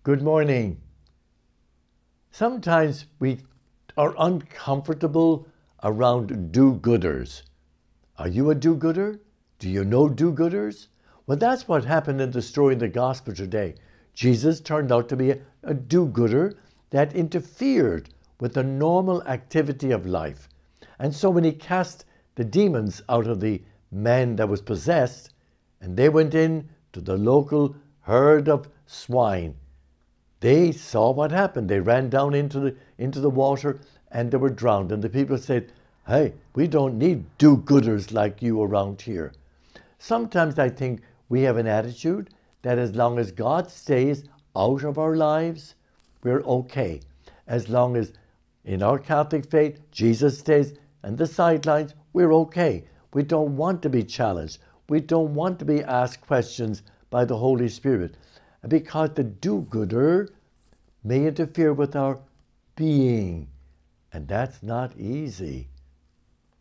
Good morning. Sometimes we are uncomfortable around do-gooders. Are you a do-gooder? Do you know do-gooders? Well, that's what happened in the story in the gospel today. Jesus turned out to be a do-gooder that interfered with the normal activity of life. And so when he cast the demons out of the man that was possessed, and they went in to the local herd of swine, they saw what happened. They ran down into the water and they were drowned. And the people said, hey, we don't need do-gooders like you around here. Sometimes I think we have an attitude that as long as God stays out of our lives, we're okay. As long as in our Catholic faith, Jesus stays on the sidelines, we're okay. We don't want to be challenged. We don't want to be asked questions by the Holy Spirit, because the do-gooder may interfere with our being, and that's not easy.